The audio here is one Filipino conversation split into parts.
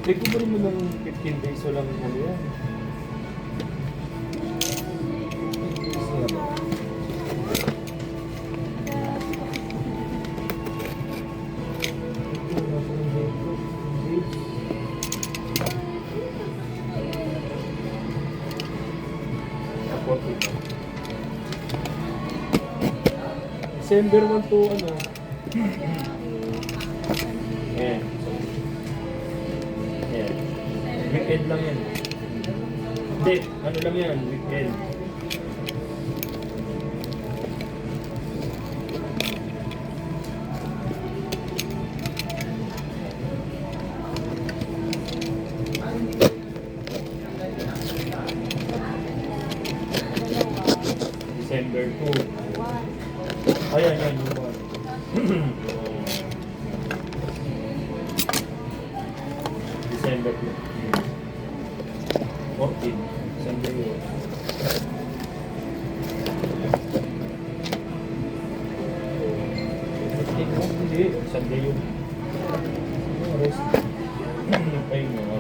Recovery mo ng 15 days, walang ano yan. December 1 to ano? Ayan. Ayan. Weekend lang yan. Hindi, ano lang yan, weekend. December 2. Ayan, yan yung one. December 2. 14. Sunday yun. Hindi, Sunday yun. Rest. Ay, mga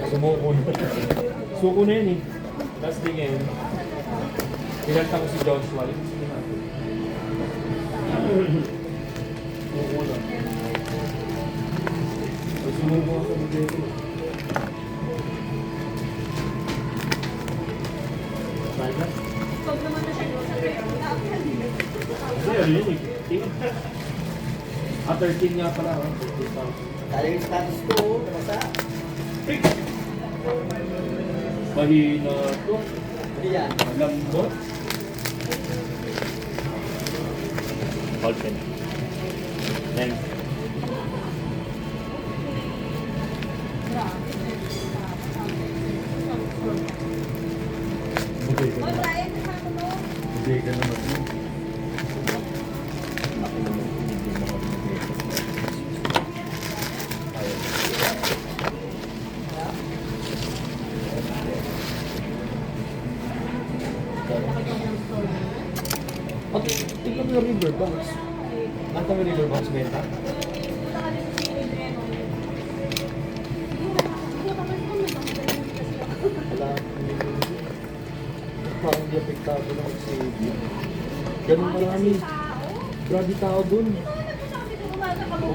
sumuko na. Suko na yan eh. Last day ngayon. Pinalta ko si Joshua. Suko na. Sumuko ako sa dito. Baga? Pag naman na siya sa kaya, wala ako yan. Hindi, ano yun eh. 13 nga pala. Kaya yung status ko, nabasa. Mahina to. Hindi yan. Lambot. Open. Thanks. Bugay ka Oy, naman. Brian, kasama mo. Bugay ka naman. Ako naman, hindi mo ako bugay. Ayaw. Okay, tignan mo yung river box. Ata mo river box benta? Punta ka dito sa Adriano. Hindi ka man naman kasi ako. Wala. Parang hindi apektado lang si ganun marami. Grabe tao dun. Sabi ko umaga ka mo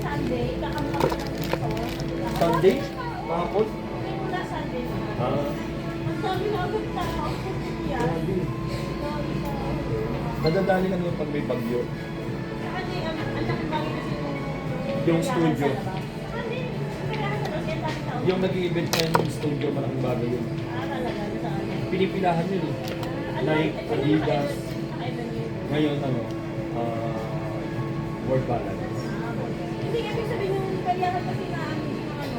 Sunday, kakamukha ko ng gusto. Sunday? Kahapon? Mula Sunday. Ah, Ang dami na agad tao. Yan. grabe. Nadadali lang yung pag may bagyo. Kasi ang laki bagay kasi Yung studio. Hindi, kailangan sa loob, kaya dami tao. Yung nag-i-event na yung studio, malaking bagay yun. Talaga, saan? Pinipilahan yun eh. Nike, Adidas. Ngayon ano, World Balance. Hindi kasi sabihin yung kailangan kasi na ano,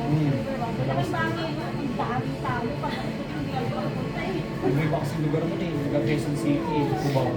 ang bagay, ang dami tao, pag hindi ako punta eh. Yung iba kasing lugar mo eh, hanggang Quezon City, Cubao.